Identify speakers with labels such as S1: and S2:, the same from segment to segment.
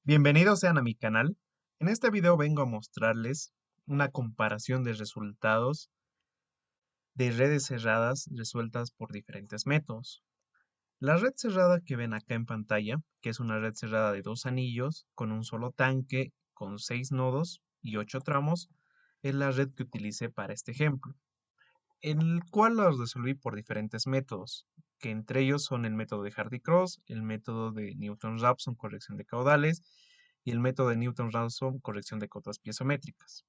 S1: Bienvenidos sean a mi canal. En este video vengo a mostrarles una comparación de resultados de redes cerradas resueltas por diferentes métodos. La red cerrada que ven acá en pantalla, que es una red cerrada de dos anillos con un solo tanque, con 6 nodos y 8 tramos, es la red que utilicé para este ejemplo, en el cual los resolví por diferentes métodos, que entre ellos son el método de Hardy-Cross, el método de Newton-Raphson, corrección de caudales, y el método de Newton-Raphson, corrección de cotas piezométricas.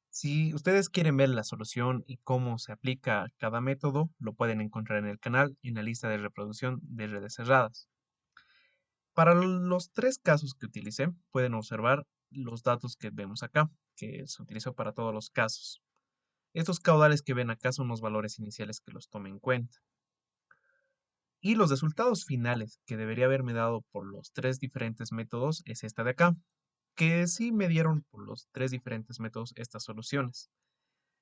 S1: Si ustedes quieren ver la solución y cómo se aplica cada método, lo pueden encontrar en el canal en la lista de reproducción de redes cerradas. Para los tres casos que utilicé, pueden observar los datos que vemos acá, que se utilizó para todos los casos. Estos caudales que ven acá son los valores iniciales que los tomé en cuenta. Y los resultados finales que debería haberme dado por los tres diferentes métodos es esta de acá, que sí me dieron por los tres diferentes métodos estas soluciones.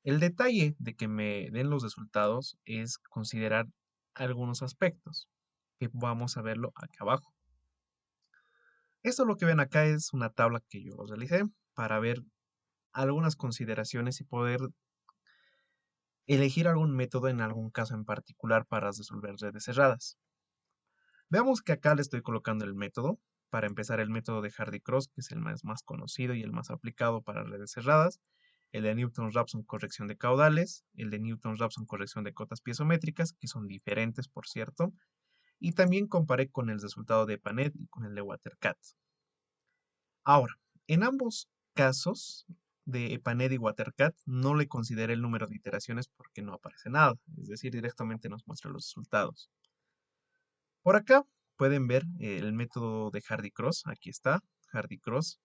S1: El detalle de que me den los resultados es considerar algunos aspectos, que vamos a verlo acá abajo. Esto lo que ven acá es una tabla que yo realicé para ver algunas consideraciones y poder elegir algún método en algún caso en particular para resolver redes cerradas. Veamos que acá le estoy colocando el método. Para empezar, el método de Hardy-Cross, que es el más conocido y el más aplicado para redes cerradas. El de Newton-Raphson, corrección de caudales. El de Newton-Raphson, corrección de cotas piezométricas, que son diferentes, por cierto. Y también comparé con el resultado de Panet y con el de WaterCat. Ahora, en ambos casos de Panet y WaterCat no le consideré el número de iteraciones porque no aparece nada. Es decir, directamente nos muestra los resultados. Por acá pueden ver el método de Hardy-Cross. Aquí está, Hardy-Cross,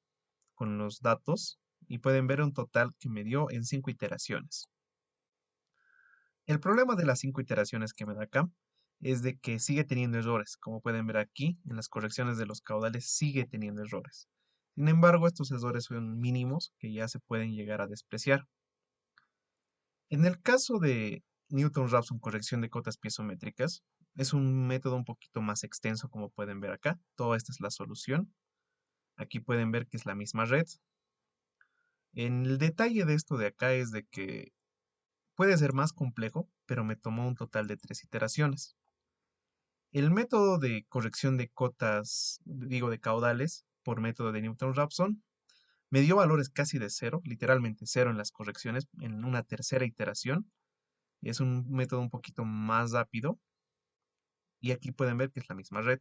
S1: con los datos. Y pueden ver un total que me dio en 5 iteraciones. El problema de las 5 iteraciones que me da acá es de que sigue teniendo errores. Como pueden ver aquí, en las correcciones de los caudales sigue teniendo errores. Sin embargo, estos errores son mínimos que ya se pueden llegar a despreciar. En el caso de Newton-Raphson, corrección de cotas piezométricas, es un método un poquito más extenso, como pueden ver acá. Toda esta es la solución. Aquí pueden ver que es la misma red. El detalle de esto de acá es de que puede ser más complejo, pero me tomó un total de 3 iteraciones. El método de corrección de cotas, digo de caudales, por método de Newton-Raphson, me dio valores casi de cero, literalmente cero en las correcciones, en una tercera iteración. Es un método un poquito más rápido. Y aquí pueden ver que es la misma red.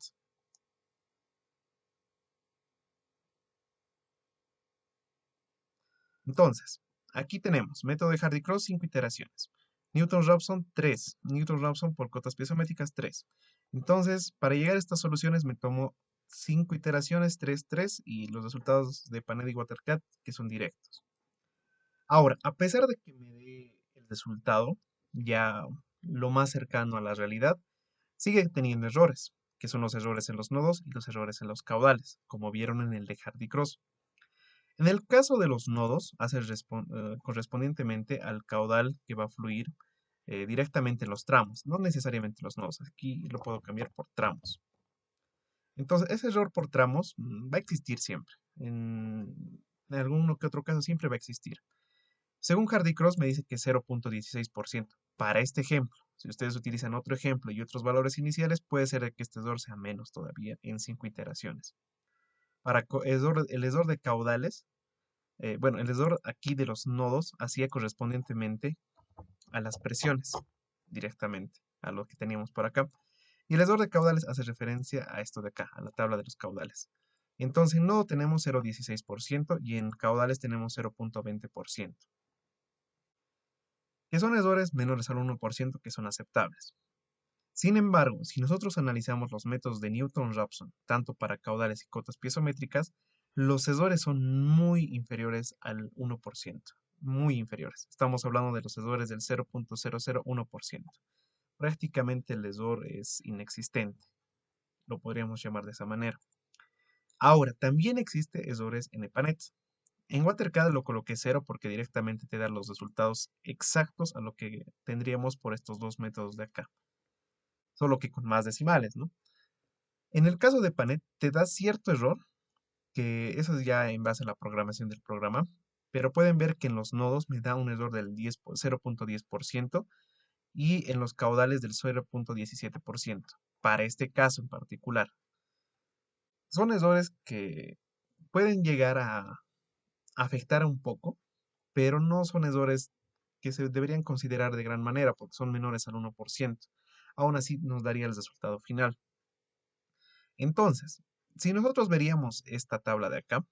S1: Entonces, aquí tenemos método de Hardy-Cross, 5 iteraciones. Newton-Raphson, 3. Newton-Raphson por cotas piezométricas, 3. Entonces, para llegar a estas soluciones me tomo 5 iteraciones, 3, 3, y los resultados de Panet y WaterCat, que son directos. Ahora, a pesar de que me dé el resultado, ya lo más cercano a la realidad, sigue teniendo errores, que son los errores en los nodos y los errores en los caudales, como vieron en el de Hardy-Cross. En el caso de los nodos, hace correspondientemente al caudal que va a fluir directamente en los tramos, no necesariamente los nodos. Aquí lo puedo cambiar por tramos. Entonces, ese error por tramos va a existir siempre. En alguno que otro caso siempre va a existir. Según Hardy-Cross me dice que 0.16%. Para este ejemplo, si ustedes utilizan otro ejemplo y otros valores iniciales, puede ser que este error sea menos todavía en 5 iteraciones. Para el error de caudales, bueno, el error aquí de los nodos hacía correspondientemente a las presiones directamente, a lo que teníamos por acá. Y el error de caudales hace referencia a esto de acá, a la tabla de los caudales. Entonces en nodo tenemos 0.16% y en caudales tenemos 0.20%, que son errores menores al 1% que son aceptables. Sin embargo, si nosotros analizamos los métodos de Newton-Raphson, tanto para caudales y cotas piezométricas, los errores son muy inferiores al 1%, muy inferiores. Estamos hablando de los errores del 0.001%. Prácticamente el error es inexistente, lo podríamos llamar de esa manera. Ahora, también existe errores en EPANET. En WaterCAD lo coloqué cero porque directamente te da los resultados exactos a lo que tendríamos por estos dos métodos de acá, solo que con más decimales, ¿no? En el caso de Panet te da cierto error, que eso es ya en base a la programación del programa, pero pueden ver que en los nodos me da un error del 0.10% y en los caudales del 0.17%, para este caso en particular. Son errores que pueden llegar a afectar un poco, pero no son errores que se deberían considerar de gran manera porque son menores al 1%. Aún así nos daría el resultado final. Entonces, si nosotros veríamos esta tabla de acá,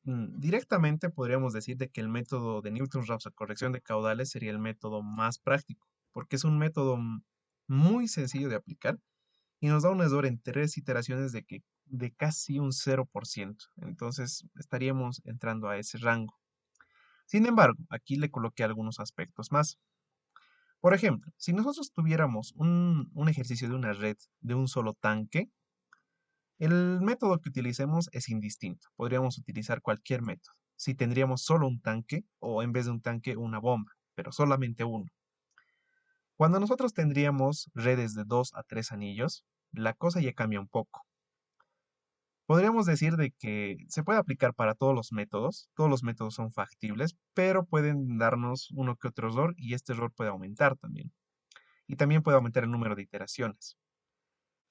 S1: directamente podríamos decir de que el método de Newton-Raphson corrección de caudales sería el método más práctico, porque es un método muy sencillo de aplicar y nos da un error en 3 iteraciones de casi un 0%. Entonces estaríamos entrando a ese rango. Sin embargo, aquí le coloqué algunos aspectos más. Por ejemplo, si nosotros tuviéramos un ejercicio de una red de un solo tanque, el método que utilicemos es indistinto. Podríamos utilizar cualquier método. Si tendríamos solo un tanque o en vez de un tanque una bomba, pero solamente uno. Cuando nosotros tendríamos redes de 2 a 3 anillos, la cosa ya cambia un poco. Podríamos decir de que se puede aplicar para todos los métodos son factibles, pero pueden darnos uno que otro error y este error puede aumentar también. Y también puede aumentar el número de iteraciones.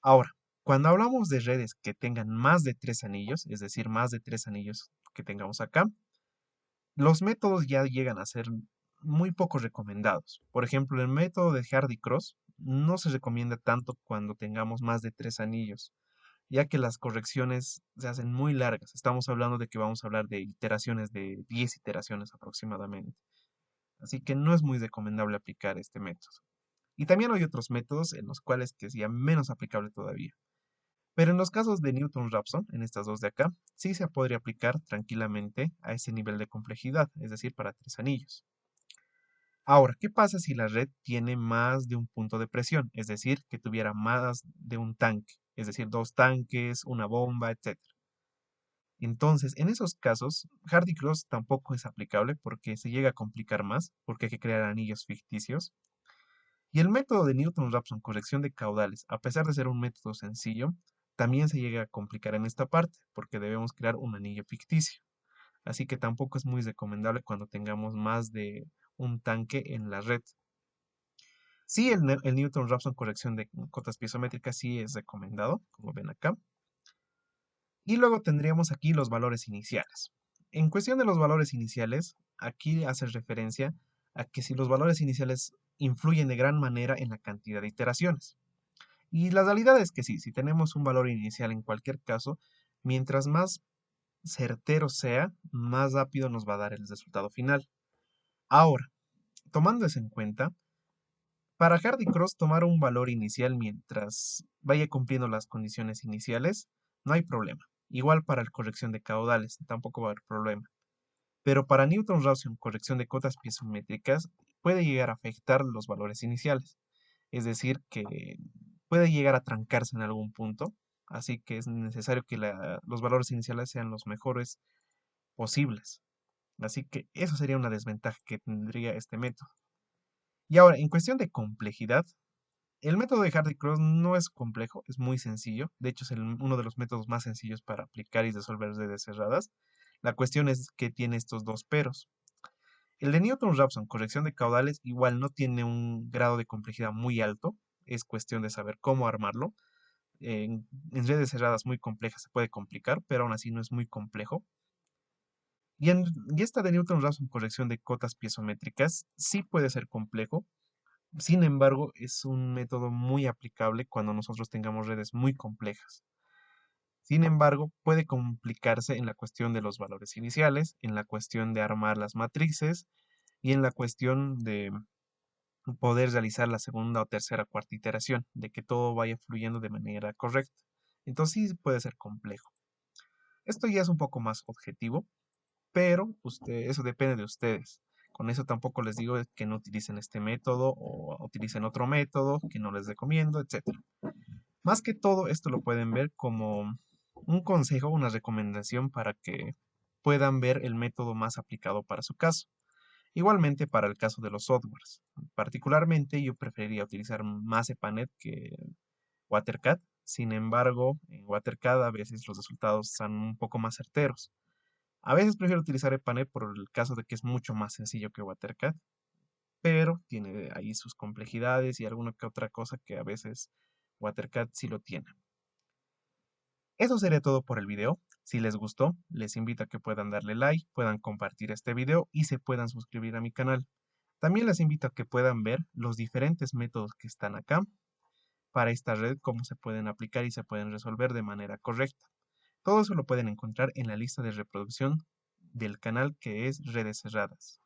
S1: Ahora, cuando hablamos de redes que tengan más de 3 anillos, es decir, más de 3 anillos que tengamos acá, los métodos ya llegan a ser muy poco recomendados. Por ejemplo, el método de Hardy-Cross no se recomienda tanto cuando tengamos más de 3 anillos, ya que las correcciones se hacen muy largas. Estamos hablando de que vamos a hablar de iteraciones de 10 iteraciones aproximadamente. Así que no es muy recomendable aplicar este método. Y también hay otros métodos en los cuales que es ya menos aplicable todavía. Pero en los casos de Newton-Raphson, en estas dos de acá, sí se podría aplicar tranquilamente a ese nivel de complejidad, es decir, para 3 anillos. Ahora, ¿qué pasa si la red tiene más de un punto de presión? Es decir, que tuviera más de un tanque, es decir, 2 tanques, una bomba, etcétera. Entonces, en esos casos, Hardy-Cross tampoco es aplicable porque se llega a complicar más, porque hay que crear anillos ficticios. Y el método de Newton-Raphson, corrección de caudales, a pesar de ser un método sencillo, también se llega a complicar en esta parte, porque debemos crear un anillo ficticio. Así que tampoco es muy recomendable cuando tengamos más de un tanque en la red. Sí, el Newton-Raphson corrección de cotas piezométricas sí es recomendado, como ven acá. Y luego tendríamos aquí los valores iniciales. En cuestión de los valores iniciales, aquí hace referencia a que si los valores iniciales influyen de gran manera en la cantidad de iteraciones. Y la realidad es que sí, si tenemos un valor inicial en cualquier caso, mientras más certero sea, más rápido nos va a dar el resultado final. Ahora, tomando eso en cuenta, para Hardy-Cross tomar un valor inicial mientras vaya cumpliendo las condiciones iniciales, no hay problema. Igual para la corrección de caudales, tampoco va a haber problema. Pero para Newton-Raphson, corrección de cotas piezométricas, puede llegar a afectar los valores iniciales. Es decir, que puede llegar a trancarse en algún punto. Así que es necesario que los valores iniciales sean los mejores posibles. Así que eso sería una desventaja que tendría este método. Y ahora, en cuestión de complejidad, el método de Hardy-Cross no es complejo, es muy sencillo. De hecho, es uno de los métodos más sencillos para aplicar y resolver redes cerradas. La cuestión es que tiene estos dos peros. El de Newton-Raphson, corrección de caudales, igual no tiene un grado de complejidad muy alto. Es cuestión de saber cómo armarlo. En redes cerradas muy complejas se puede complicar, pero aún así no es muy complejo. Y esta de Newton-Raphson, corrección de cotas piezométricas, sí puede ser complejo. Sin embargo, es un método muy aplicable cuando nosotros tengamos redes muy complejas. Sin embargo, puede complicarse en la cuestión de los valores iniciales, en la cuestión de armar las matrices y en la cuestión de poder realizar la segunda o tercera o cuarta iteración, de que todo vaya fluyendo de manera correcta. Entonces sí puede ser complejo. Esto ya es un poco más objetivo, pero eso depende de ustedes. Con eso tampoco les digo que no utilicen este método o utilicen otro método que no les recomiendo, etcétera. Más que todo, esto lo pueden ver como un consejo, una recomendación para que puedan ver el método más aplicado para su caso. Igualmente para el caso de los softwares. Particularmente yo preferiría utilizar Mazepanet que WaterCAD, Sin embargo, en WaterCAD a veces los resultados son un poco más certeros. A veces prefiero utilizar EPANET por el caso de que es mucho más sencillo que WaterCAD, pero tiene ahí sus complejidades y alguna que otra cosa que a veces WaterCAD sí lo tiene. Eso sería todo por el video. Si les gustó, les invito a que puedan darle like, puedan compartir este video y se puedan suscribir a mi canal. También les invito a que puedan ver los diferentes métodos que están acá para esta red, cómo se pueden aplicar y se pueden resolver de manera correcta. Todo eso lo pueden encontrar en la lista de reproducción del canal que es Redes Cerradas.